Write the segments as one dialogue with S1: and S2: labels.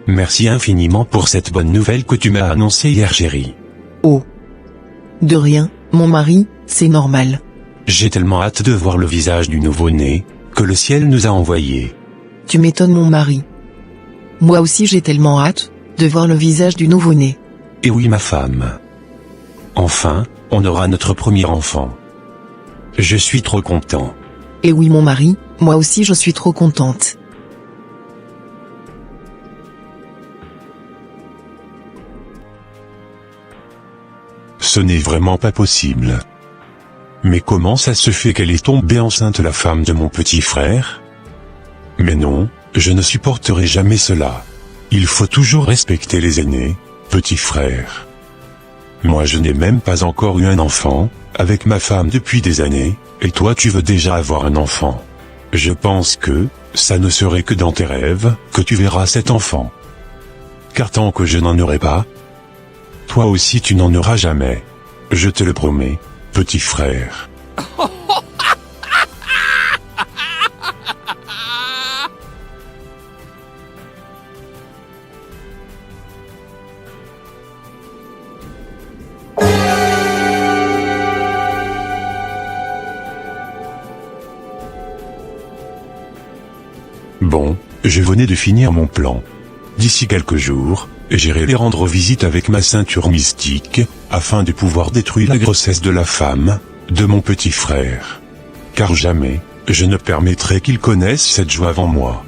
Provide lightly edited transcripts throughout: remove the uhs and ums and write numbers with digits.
S1: Merci infiniment pour cette bonne nouvelle que tu m'as annoncée hier, chérie.
S2: Oh. De rien, mon mari, c'est normal.
S1: J'ai tellement hâte de voir le visage du nouveau-né, que le ciel nous a envoyé.
S2: Tu m'étonnes, mon mari. Moi aussi j'ai tellement hâte de voir le visage du nouveau-né.
S1: Et oui, ma femme. Enfin, on aura notre premier enfant. Je suis trop content.
S2: Et oui, mon mari, moi aussi je suis trop contente.
S1: Ce n'est vraiment pas possible. Mais comment ça se fait qu'elle est tombée enceinte, la femme de mon petit frère? Mais non, je ne supporterai jamais cela. Il faut toujours respecter les aînés, petit frère. Moi je n'ai même pas encore eu un enfant, avec ma femme depuis des années, et toi tu veux déjà avoir un enfant. Je pense que, ça ne serait que dans tes rêves, que tu verras cet enfant. Car tant que je n'en aurai pas, toi aussi tu n'en auras jamais. Je te le promets, petit frère. Bon, je venais de finir mon plan. D'ici quelques jours, j'irai les rendre visite avec ma ceinture mystique, afin de pouvoir détruire la grossesse de la femme, de mon petit frère. Car jamais, je ne permettrai qu'ils connaissent cette joie avant moi.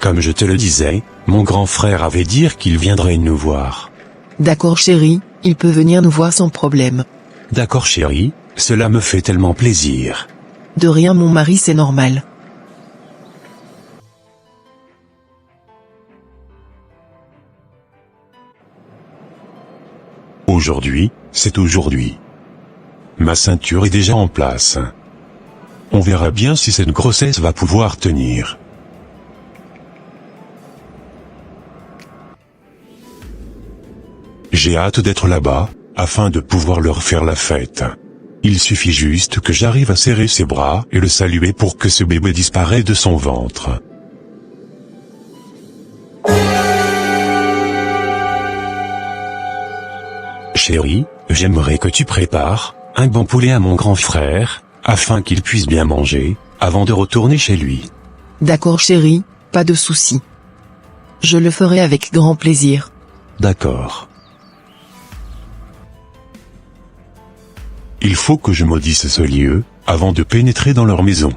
S1: Comme je te le disais, mon grand frère avait dit qu'il viendrait nous voir.
S2: D'accord chérie, il peut venir nous voir sans problème.
S1: D'accord chérie, cela me fait tellement plaisir.
S2: De rien mon mari, c'est normal.
S1: Aujourd'hui, c'est aujourd'hui. Ma ceinture est déjà en place. On verra bien si cette grossesse va pouvoir tenir. J'ai hâte d'être là-bas, afin de pouvoir leur faire la fête. Il suffit juste que j'arrive à serrer ses bras et le saluer pour que ce bébé disparaisse de son ventre. Chérie, j'aimerais que tu prépares un bon poulet à mon grand frère, afin qu'il puisse bien manger, avant de retourner chez lui.
S2: D'accord chérie, pas de souci. Je le ferai avec grand plaisir.
S1: D'accord. Il faut que je maudisse ce lieu, avant de pénétrer dans leur maison.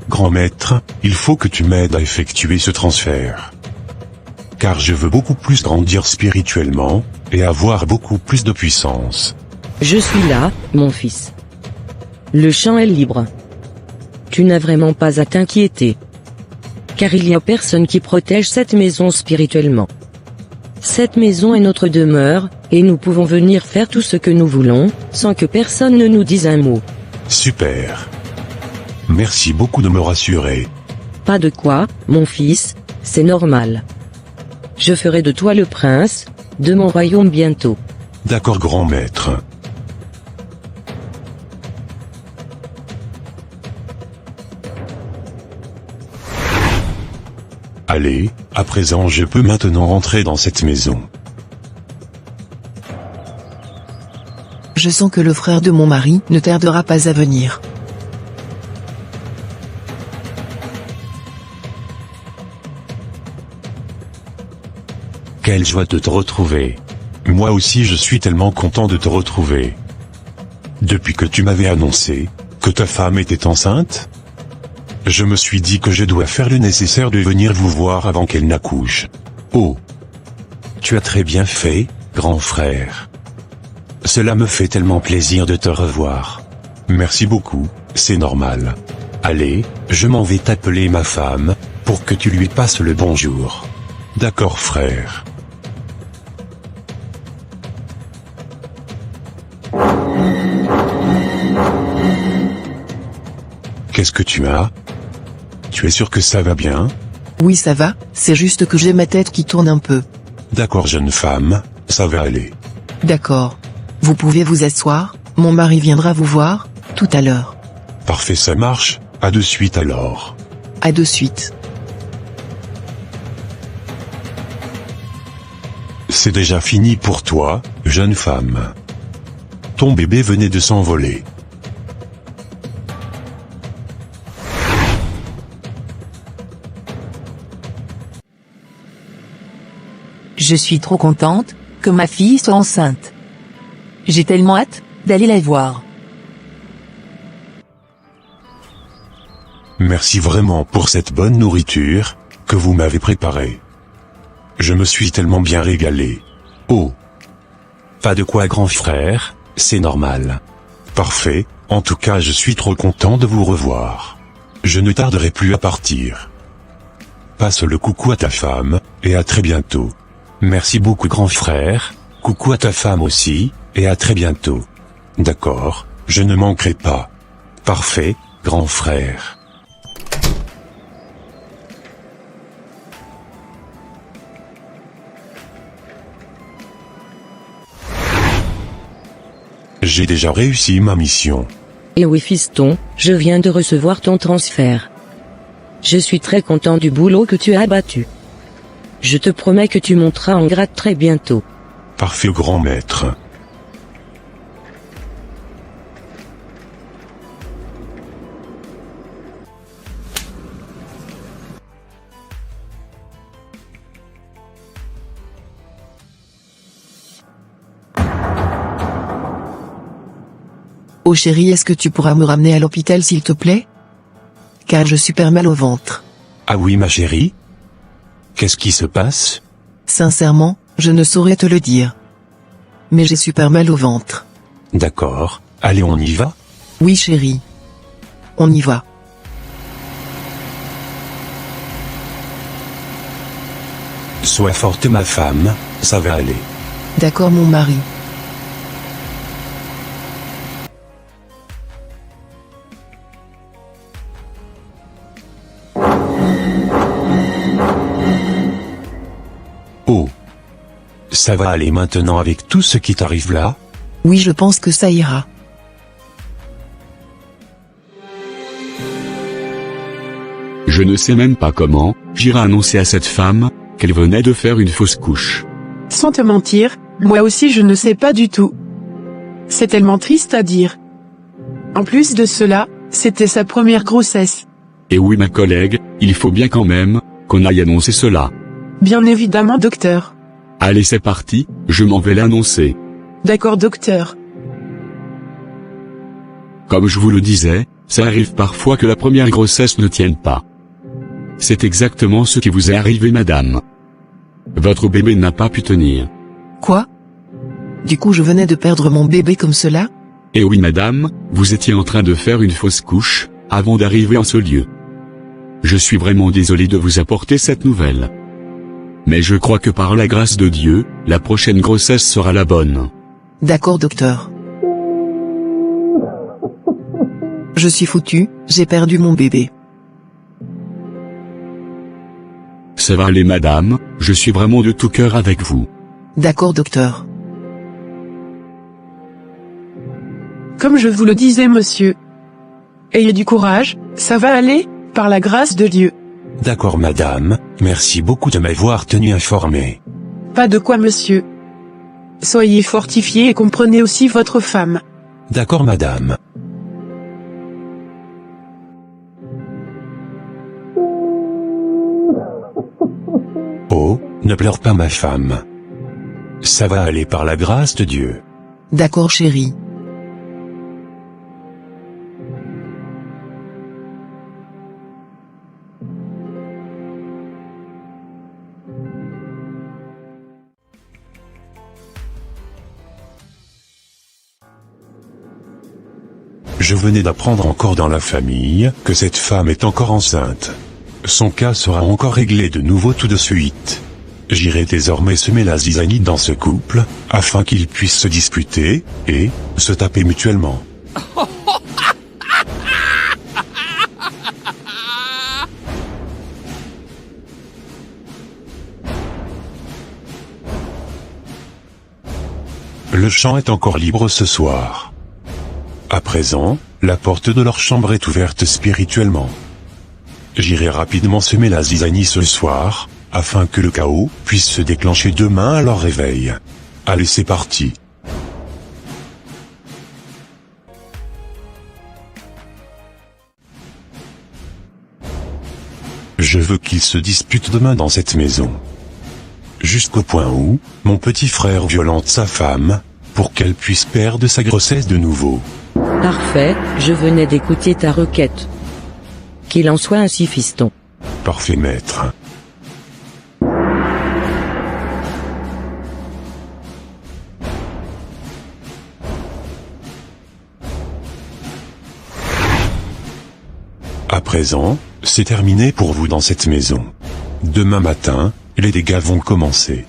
S1: Grand maître, il faut que tu m'aides à effectuer ce transfert. Car je veux beaucoup plus grandir spirituellement, et avoir beaucoup plus de puissance.
S3: Je suis là, mon fils. Le champ est libre. Tu n'as vraiment pas à t'inquiéter. Car il y a personne qui protège cette maison spirituellement. Cette maison est notre demeure, et nous pouvons venir faire tout ce que nous voulons, sans que personne ne nous dise un mot.
S1: Super. Merci beaucoup de me rassurer.
S3: Pas de quoi, mon fils, c'est normal. Je ferai de toi le prince, de mon royaume bientôt.
S1: D'accord grand maître. Allez, à présent je peux maintenant rentrer dans cette maison.
S2: Je sens que le frère de mon mari ne tardera pas à venir.
S1: Quelle joie de te retrouver. Moi aussi je suis tellement content de te retrouver. Depuis que tu m'avais annoncé que ta femme était enceinte, je me suis dit que je dois faire le nécessaire de venir vous voir avant qu'elle n'accouche. Oh! Tu as très bien fait, grand frère. Cela me fait tellement plaisir de te revoir. Merci beaucoup, c'est normal. Allez, je m'en vais t'appeler ma femme, pour que tu lui passes le bonjour. D'accord frère. Qu'est-ce que tu as? Tu es sûr que ça va bien?
S2: Oui ça va, c'est juste que j'ai ma tête qui tourne un peu.
S1: D'accord jeune femme, ça va aller.
S2: D'accord. Vous pouvez vous asseoir, mon mari viendra vous voir. tout à l'heure.
S1: Parfait, ça marche, à de suite alors.
S2: À de suite.
S1: C'est déjà fini pour toi, jeune femme. Ton bébé venait de s'envoler.
S4: Je suis trop contente que ma fille soit enceinte. J'ai tellement hâte d'aller la voir.
S1: Merci vraiment pour cette bonne nourriture que vous m'avez préparée. Je me suis tellement bien régalé. Oh. Pas de quoi, grand frère, c'est normal. Parfait, en tout cas je suis trop content de vous revoir. Je ne tarderai plus à partir. Passe le coucou à ta femme, et à très bientôt. Merci beaucoup, grand frère, coucou à ta femme aussi, et à très bientôt. D'accord, je ne manquerai pas. Parfait, grand frère. J'ai déjà réussi ma mission.
S3: Et oui fiston, je viens de recevoir ton transfert. Je suis très content du boulot que tu as abattu. Je te promets que tu monteras en grade très bientôt.
S1: Parfait, grand maître.
S2: Oh chérie, est-ce que tu pourras me ramener à l'hôpital s'il te plaît? Car je super mal au ventre.
S1: Ah oui, ma chérie? Qu'est-ce qui se passe?
S2: Sincèrement, je ne saurais te le dire. Mais j'ai super mal au ventre.
S1: D'accord, allez, on y va?
S2: Oui chérie. On y va.
S1: Sois forte, ma femme, ça va aller.
S2: D'accord mon mari.
S1: Oh. Ça va aller maintenant avec tout ce qui t'arrive là?
S2: Oui, je pense que ça ira.
S5: Je ne sais même pas comment j'irai annoncer à cette femme qu'elle venait de faire une fausse couche.
S6: Sans te mentir, moi aussi je ne sais pas du tout. C'est tellement triste à dire. En plus de cela, c'était sa première grossesse.
S5: Et oui, ma collègue, il faut bien quand même qu'on aille annoncer cela.
S6: Bien évidemment, docteur.
S5: Allez, c'est parti, je m'en vais l'annoncer.
S6: D'accord, docteur.
S5: Comme je vous le disais, ça arrive parfois que la première grossesse ne tienne pas. C'est exactement ce qui vous est arrivé, madame. Votre bébé n'a pas pu tenir.
S2: Quoi? Du coup je venais de perdre mon bébé comme cela?
S5: Et oui, madame, vous étiez en train de faire une fausse couche avant d'arriver en ce lieu. Je suis vraiment désolé de vous apporter cette nouvelle. Mais je crois que par la grâce de Dieu, la prochaine grossesse sera la bonne.
S2: D'accord docteur. Je suis foutu, j'ai perdu mon bébé.
S5: Ça va aller, madame, je suis vraiment de tout cœur avec vous.
S2: D'accord docteur.
S6: Comme je vous le disais, monsieur. Ayez du courage, ça va aller, par la grâce de Dieu.
S1: D'accord, madame, merci beaucoup de m'avoir tenu informé.
S6: Pas de quoi, monsieur. Soyez fortifiés et comprenez aussi votre femme.
S1: D'accord, madame. Oh, ne pleure pas, ma femme. Ça va aller par la grâce de Dieu.
S2: D'accord chérie.
S1: Je venais d'apprendre encore dans la famille que cette femme est encore enceinte. Son cas sera encore réglé de nouveau tout de suite. J'irai désormais semer la zizanie dans ce couple, afin qu'ils puissent se disputer, et se taper mutuellement. Le champ est encore libre ce soir. À présent, La porte de leur chambre est ouverte spirituellement. J'irai rapidement semer la zizanie ce soir, afin que le chaos puisse se déclencher demain à leur réveil. Allez, c'est parti. Je veux qu'ils se disputent demain dans cette maison. Jusqu'au point où, mon petit frère violente sa femme, pour qu'elle puisse perdre sa grossesse de nouveau.
S3: Parfait, je venais d'écouter ta requête. Qu'il en soit ainsi, fiston.
S1: Parfait, maître. À présent, c'est terminé pour vous dans cette maison. Demain matin, les dégâts vont commencer.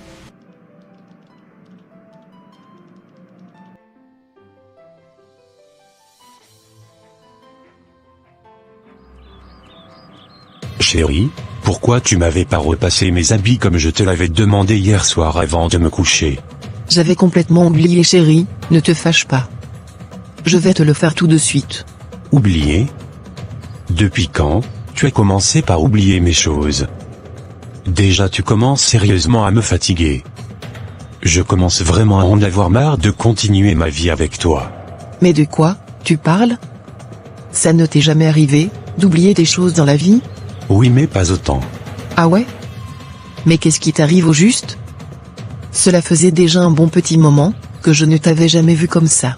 S1: Chérie, pourquoi tu m'avais pas repassé mes habits comme je te l'avais demandé hier soir avant de me coucher?
S2: J'avais complètement oublié chérie, ne te fâche pas. Je vais te le faire tout de suite.
S1: Oublié? Depuis quand, tu as commencé par oublier mes choses? Déjà tu commences sérieusement à me fatiguer. Je commence vraiment à en avoir marre de continuer ma vie avec toi.
S2: Mais de quoi, tu parles? Ça ne t'est jamais arrivé, d'oublier des choses dans la vie?
S1: Oui, mais pas autant.
S2: Ah ouais? Mais qu'est-ce qui t'arrive au juste? Cela faisait déjà un bon petit moment, que je ne t'avais jamais vu comme ça.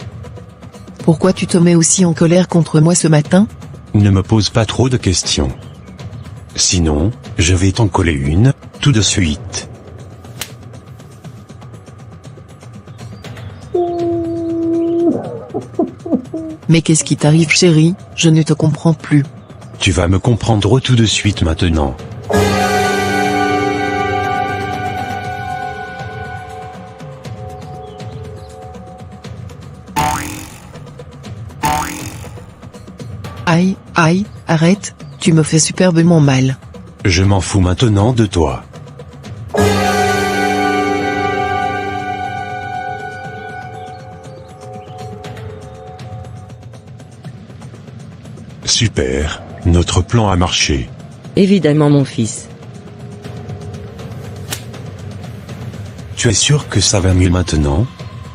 S2: Pourquoi tu te mets aussi en colère contre moi ce matin?
S1: Ne me pose pas trop de questions. Sinon, je vais t'en coller une, tout de suite.
S2: Mais qu'est-ce qui t'arrive chérie, je ne te comprends plus.
S1: Tu vas me comprendre tout de suite maintenant.
S2: Aïe, aïe, arrête, tu me fais superbement mal.
S1: Je m'en fous maintenant de toi. Super, notre plan a marché.
S3: Évidemment, mon fils.
S1: Tu es sûr que ça va mieux maintenant?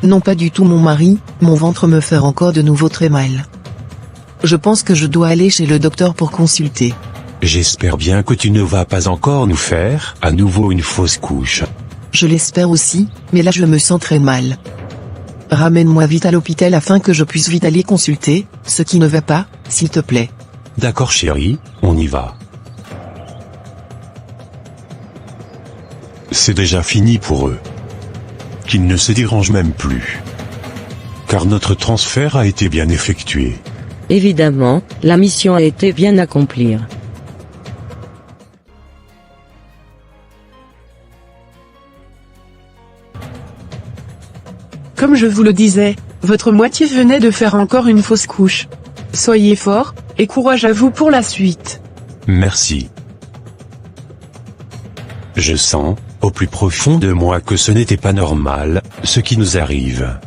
S2: Non, pas du tout mon mari, mon ventre me fait encore de nouveau très mal. Je pense que je dois aller chez le docteur pour consulter.
S1: J'espère bien que tu ne vas pas encore nous faire à nouveau une fausse couche.
S2: Je l'espère aussi, mais là je me sens très mal. Ramène-moi vite à l'hôpital afin que je puisse vite aller consulter, ce qui ne va pas, s'il te plaît.
S1: D'accord chérie, on y va. C'est déjà fini pour eux. Qu'ils ne se dérangent même plus. Car notre transfert a été bien effectué.
S3: Évidemment, la mission a été bien accomplie.
S6: Comme je vous le disais, votre moitié venait de faire encore une fausse couche. Soyez fort, et courage à vous pour la suite.
S1: Merci. Je sens, au plus profond de moi que ce n'était pas normal, ce qui nous arrive.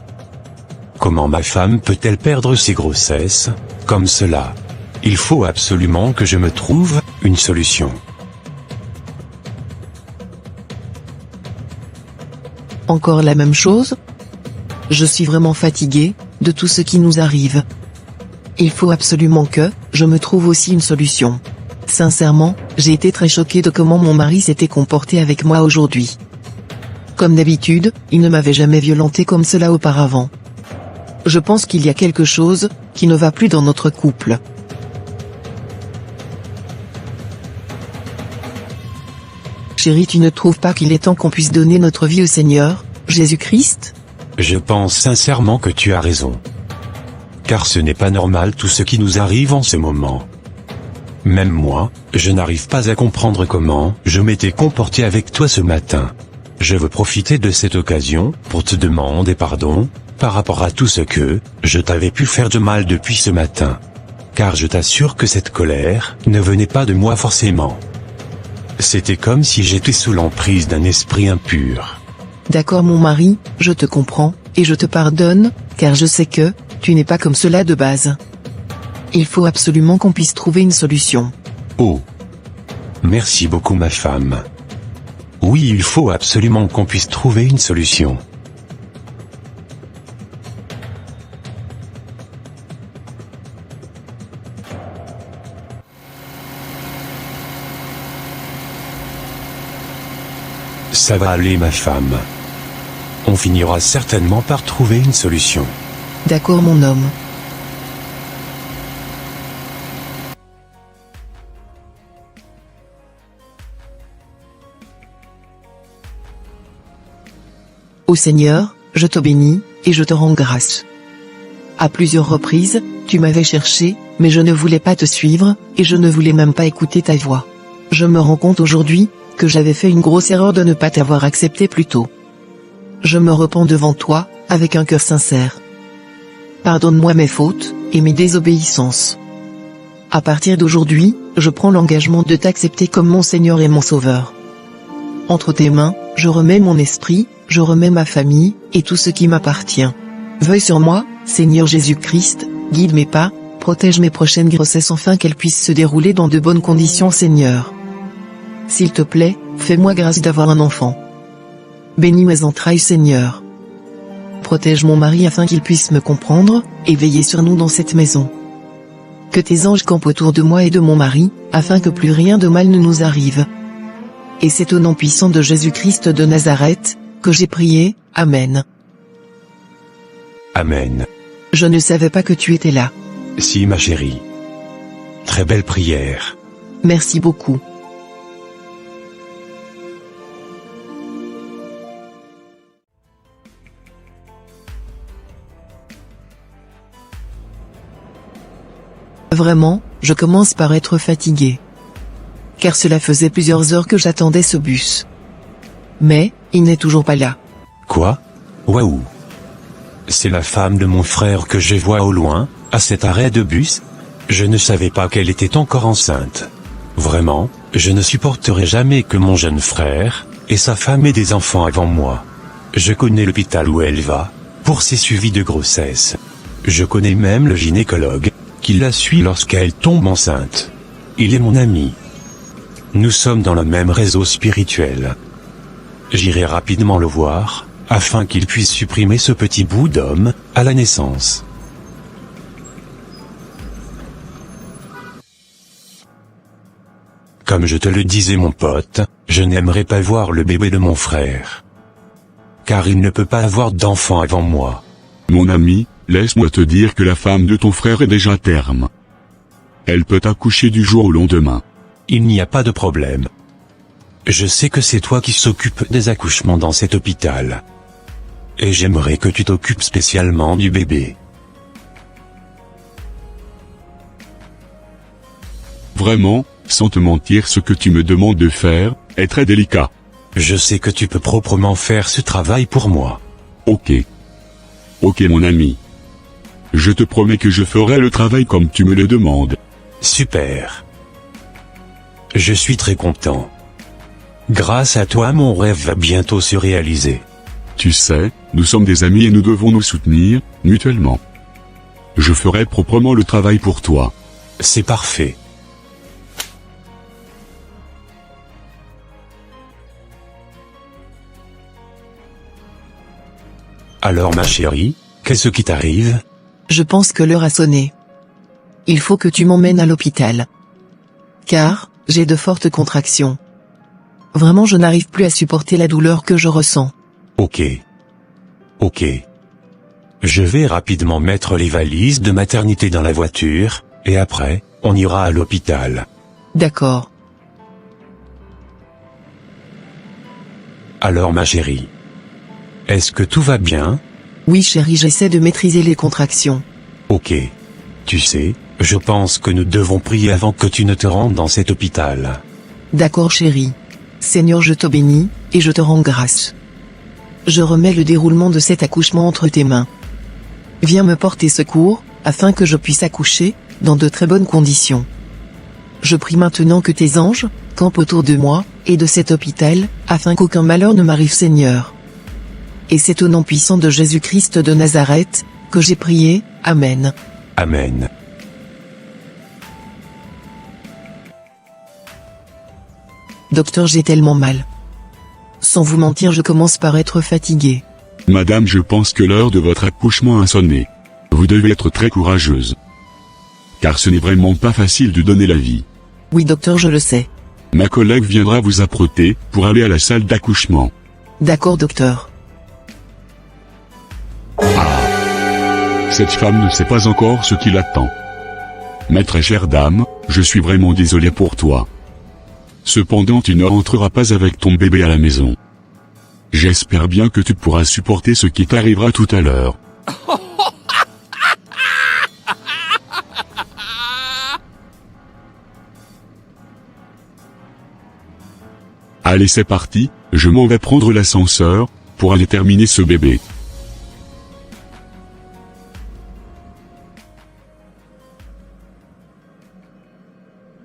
S1: Comment ma femme peut-elle perdre ses grossesses, comme cela? Il faut absolument que je me trouve une solution.
S2: Encore la même chose? Je suis vraiment fatigué de tout ce qui nous arrive. Il faut absolument que je me trouve aussi une solution. Sincèrement, j'ai été très choqué de comment mon mari s'était comporté avec moi aujourd'hui. Comme d'habitude, il ne m'avait jamais violenté comme cela auparavant. Je pense qu'il y a quelque chose qui ne va plus dans notre couple. Chérie, tu ne trouves pas qu'il est temps qu'on puisse donner notre vie au Seigneur, Jésus-Christ?
S1: Je pense sincèrement que tu as raison. Car ce n'est pas normal tout ce qui nous arrive en ce moment. Même moi, je n'arrive pas à comprendre comment je m'étais comporté avec toi ce matin. Je veux profiter de cette occasion pour te demander pardon, par rapport à tout ce que je t'avais pu faire de mal depuis ce matin. Car je t'assure que cette colère ne venait pas de moi forcément. C'était comme si j'étais sous l'emprise d'un esprit impur.
S2: D'accord mon mari, je te comprends, et je te pardonne, car je sais que tu n'es pas comme cela de base. Il faut absolument qu'on puisse trouver une solution.
S1: Oh. Merci beaucoup ma femme. Oui, il faut absolument qu'on puisse trouver une solution. Ça va aller ma femme. On finira certainement par trouver une solution.
S2: D'accord mon homme. Ô Seigneur, je te bénis, et je te rends grâce. À plusieurs reprises, tu m'avais cherché, mais je ne voulais pas te suivre, et je ne voulais même pas écouter ta voix. Je me rends compte aujourd'hui, que j'avais fait une grosse erreur de ne pas t'avoir accepté plus tôt. Je me repens devant toi, avec un cœur sincère. Pardonne-moi mes fautes, et mes désobéissances. À partir d'aujourd'hui, je prends l'engagement de t'accepter comme mon Seigneur et mon Sauveur. Entre tes mains, je remets mon esprit, je remets ma famille, et tout ce qui m'appartient. Veuille sur moi, Seigneur Jésus-Christ, guide mes pas, protège mes prochaines grossesses afin qu'elles puissent se dérouler dans de bonnes conditions Seigneur. S'il te plaît, fais-moi grâce d'avoir un enfant. Bénis mes entrailles Seigneur. Protège mon mari afin qu'il puisse me comprendre, et veiller sur nous dans cette maison. Que tes anges campent autour de moi et de mon mari, afin que plus rien de mal ne nous arrive. Et c'est au nom puissant de Jésus-Christ de Nazareth, que j'ai prié, Amen.
S1: Amen.
S2: Je ne savais pas que tu étais là.
S1: Si ma chérie. Très belle prière.
S2: Merci beaucoup. Vraiment, je commence par être fatigué. Car cela faisait plusieurs heures que j'attendais ce bus. Mais, il n'est toujours pas là.
S1: Quoi? Waouh! C'est la femme de mon frère que je vois au loin, à cet arrêt de bus? Je ne savais pas qu'elle était encore enceinte. Vraiment, je ne supporterai jamais que mon jeune frère, et sa femme aient des enfants avant moi. Je connais l'hôpital où elle va, pour ses suivis de grossesse. Je connais même le gynécologue, qui la suit lorsqu'elle tombe enceinte. Il est mon ami. Nous sommes dans le même réseau spirituel. J'irai rapidement le voir, afin qu'il puisse supprimer ce petit bout d'homme, à la naissance. Comme je te le disais mon pote, je n'aimerais pas voir le bébé de mon frère. Car il ne peut pas avoir d'enfant avant moi.
S5: Mon ami, laisse-moi te dire que la femme de ton frère est déjà à terme. Elle peut accoucher du jour au lendemain.
S1: Il n'y a pas de problème. Je sais que c'est toi qui s'occupe des accouchements dans cet hôpital. Et j'aimerais que tu t'occupes spécialement du bébé.
S5: Vraiment, sans te mentir, ce que tu me demandes de faire est très délicat.
S1: Je sais que tu peux proprement faire ce travail pour moi.
S5: Ok. Ok mon ami. Je te promets que je ferai le travail comme tu me le demandes.
S1: Super. Je suis très content. Grâce à toi mon rêve va bientôt se réaliser.
S5: Tu sais, nous sommes des amis et nous devons nous soutenir, mutuellement. Je ferai proprement le travail pour toi.
S1: C'est parfait. Alors ma chérie, qu'est-ce qui t'arrive?
S2: Je pense que l'heure a sonné. Il faut que tu m'emmènes à l'hôpital. Car, j'ai de fortes contractions. Vraiment je n'arrive plus à supporter la douleur que je ressens.
S1: Ok. Ok. Je vais rapidement mettre les valises de maternité dans la voiture, et après, on ira à l'hôpital.
S2: D'accord.
S1: Alors ma chérie. Est-ce que tout va bien?
S2: Oui chérie, j'essaie de maîtriser les contractions.
S1: Ok. Tu sais, je pense que nous devons prier avant que tu ne te rendes dans cet hôpital.
S2: D'accord chérie. Seigneur je te bénis, et je te rends grâce. Je remets le déroulement de cet accouchement entre tes mains. Viens me porter secours, afin que je puisse accoucher, dans de très bonnes conditions. Je prie maintenant que tes anges campent autour de moi, et de cet hôpital, afin qu'aucun malheur ne m'arrive Seigneur. Et c'est au nom puissant de Jésus-Christ de Nazareth, que j'ai prié, Amen.
S1: Amen.
S2: Docteur, j'ai tellement mal. Sans vous mentir, je commence par être fatiguée.
S5: Madame, je pense que l'heure de votre accouchement a sonné. Vous devez être très courageuse. Car ce n'est vraiment pas facile de donner la vie.
S2: Oui docteur, je le sais.
S5: Ma collègue viendra vous apprêter pour aller à la salle d'accouchement.
S2: D'accord docteur.
S5: Cette femme ne sait pas encore ce qui l'attend. Ma très chère dame, je suis vraiment désolé pour toi. Cependant, tu ne rentreras pas avec ton bébé à la maison. J'espère bien que tu pourras supporter ce qui t'arrivera tout à l'heure. Allez, c'est parti, je m'en vais prendre l'ascenseur, pour aller terminer ce bébé.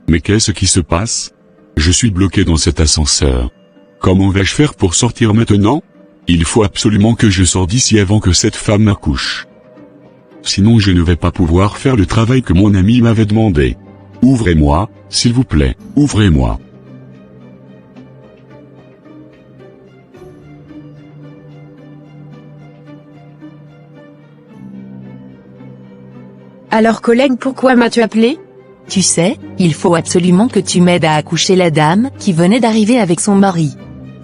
S5: Mais qu'est-ce qui se passe? Je suis bloqué dans cet ascenseur. Comment vais-je faire pour sortir maintenant? Il faut absolument que je sorte d'ici avant que cette femme m'accouche. Sinon je ne vais pas pouvoir faire le travail que mon ami m'avait demandé. Ouvrez-moi, s'il vous plaît, ouvrez-moi.
S7: Alors collègue, pourquoi m'as-tu appelé?
S4: Tu sais, il faut absolument que tu m'aides à accoucher la dame qui venait d'arriver avec son mari.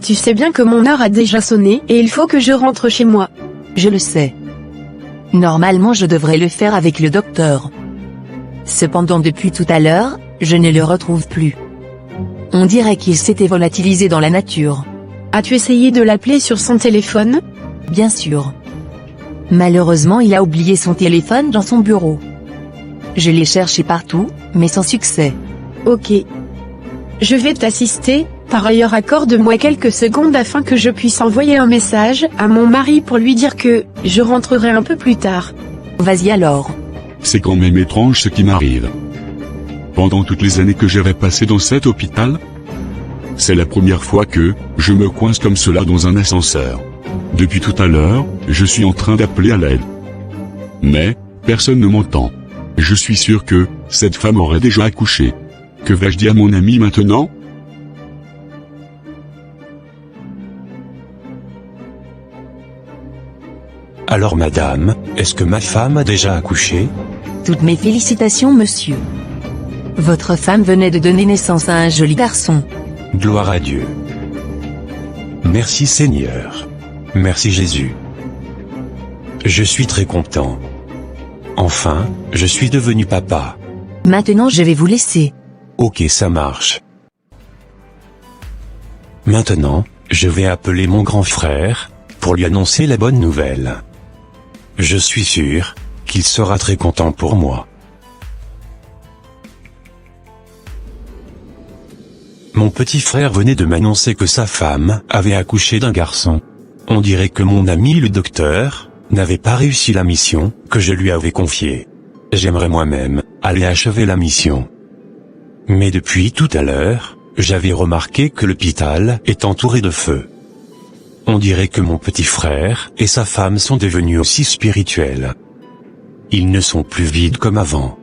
S7: Tu sais bien que mon heure a déjà sonné et il faut que je rentre chez moi.
S4: Je le sais. Normalement je devrais le faire avec le docteur. Cependant depuis tout à l'heure, je ne le retrouve plus. On dirait qu'il s'était volatilisé dans la nature.
S7: As-tu essayé de l'appeler sur son téléphone?
S4: Bien sûr. Malheureusement il a oublié son téléphone dans son bureau. Je l'ai cherché partout, mais sans succès.
S7: Ok. Je vais t'assister, par ailleurs accorde-moi quelques secondes afin que je puisse envoyer un message à mon mari pour lui dire que je rentrerai un peu plus tard.
S4: Vas-y alors.
S5: C'est quand même étrange ce qui m'arrive. Pendant toutes les années que j'avais passées dans cet hôpital, c'est la première fois que je me coince comme cela dans un ascenseur. Depuis tout à l'heure, je suis en train d'appeler à l'aide. Mais, personne ne m'entend. Je suis sûr que cette femme aurait déjà accouché. Que vais-je dire à mon ami maintenant?
S1: Alors madame, est-ce que ma femme a déjà accouché?
S4: Toutes mes félicitations monsieur. Votre femme venait de donner naissance à un joli garçon.
S1: Gloire à Dieu. Merci Seigneur. Merci Jésus. Je suis très content. Enfin, je suis devenu papa.
S4: Maintenant je vais vous laisser.
S1: Ok, ça marche. Maintenant, je vais appeler mon grand frère, pour lui annoncer la bonne nouvelle. Je suis sûr qu'il sera très content pour moi. Mon petit frère venait de m'annoncer que sa femme avait accouché d'un garçon. On dirait que mon ami le docteur n'avait pas réussi la mission que je lui avais confiée. J'aimerais moi-même aller achever la mission. Mais depuis tout à l'heure, j'avais remarqué que l'hôpital est entouré de feu. On dirait que mon petit frère et sa femme sont devenus aussi spirituels. Ils ne sont plus vides comme avant.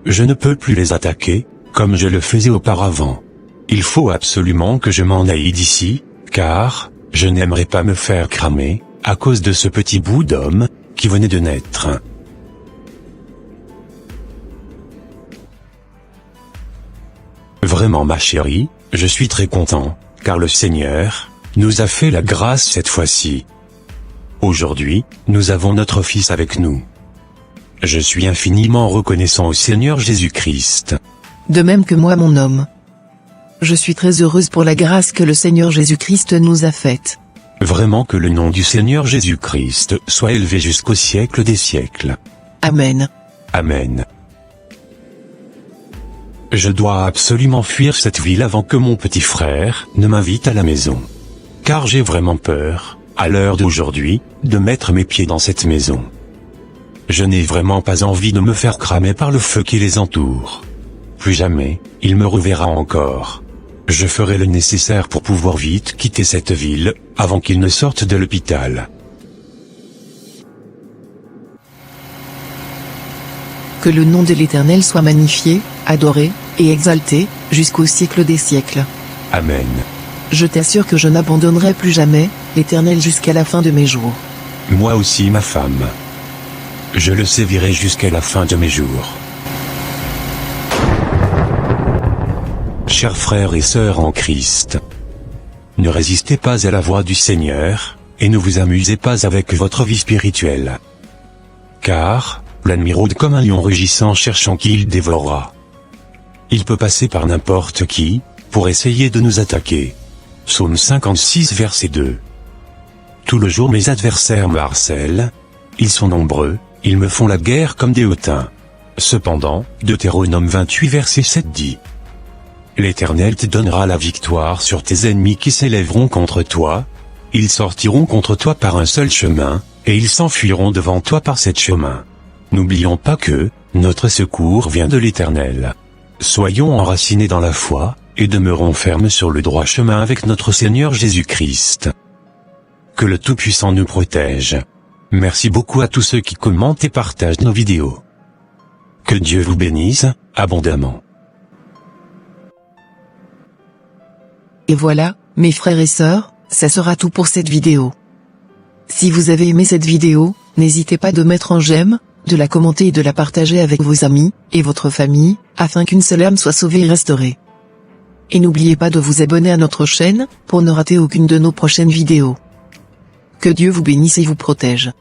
S1: Je ne peux plus les attaquer, comme je le faisais auparavant. Il faut absolument que je m'en aille d'ici, car je n'aimerais pas me faire cramer à cause de ce petit bout d'homme qui venait de naître. Vraiment ma chérie, je suis très content, car le Seigneur nous a fait la grâce cette fois-ci. Aujourd'hui, nous avons notre fils avec nous. Je suis infiniment reconnaissant au Seigneur Jésus-Christ.
S2: De même que moi mon homme. Je suis très heureuse pour la grâce que le Seigneur Jésus-Christ nous a faite.
S1: Vraiment que le nom du Seigneur Jésus-Christ soit élevé jusqu'au siècle des siècles.
S2: Amen.
S1: Amen. Je dois absolument fuir cette ville avant que mon petit frère ne m'invite à la maison. Car j'ai vraiment peur, à l'heure d'aujourd'hui, de mettre mes pieds dans cette maison. Je n'ai vraiment pas envie de me faire cramer par le feu qui les entoure. Plus jamais, il me reverra encore. Je ferai le nécessaire pour pouvoir vite quitter cette ville, avant qu'il ne sorte de l'hôpital.
S2: Que le nom de l'Éternel soit magnifié, adoré, et exalté, jusqu'au siècle des siècles.
S1: Amen.
S2: Je t'assure que je n'abandonnerai plus jamais l'Éternel jusqu'à la fin de mes jours.
S1: Moi aussi ma femme. Je le sévirai jusqu'à la fin de mes jours. Chers frères et sœurs en Christ, ne résistez pas à la voix du Seigneur, et ne vous amusez pas avec votre vie spirituelle. Car, l'ennemi rôde comme un lion rugissant cherchant qui il dévorera. Il peut passer par n'importe qui, pour essayer de nous attaquer. Psaume 56 verset 2. Tout le jour mes adversaires me harcèlent. Ils sont nombreux, ils me font la guerre comme des hautains. Cependant, Deutéronome 28 verset 7 dit: L'Éternel te donnera la victoire sur tes ennemis qui s'élèveront contre toi. Ils sortiront contre toi par un seul chemin, et ils s'enfuiront devant toi par sept chemins. N'oublions pas que, notre secours vient de l'Éternel. Soyons enracinés dans la foi, et demeurons fermes sur le droit chemin avec notre Seigneur Jésus-Christ. Que le Tout-Puissant nous protège. Merci beaucoup à tous ceux qui commentent et partagent nos vidéos. Que Dieu vous bénisse, abondamment.
S2: Et voilà, mes frères et sœurs, ça sera tout pour cette vidéo. Si vous avez aimé cette vidéo, n'hésitez pas de mettre un j'aime, de la commenter et de la partager avec vos amis, et votre famille, afin qu'une seule âme soit sauvée et restaurée. Et n'oubliez pas de vous abonner à notre chaîne, pour ne rater aucune de nos prochaines vidéos. Que Dieu vous bénisse et vous protège.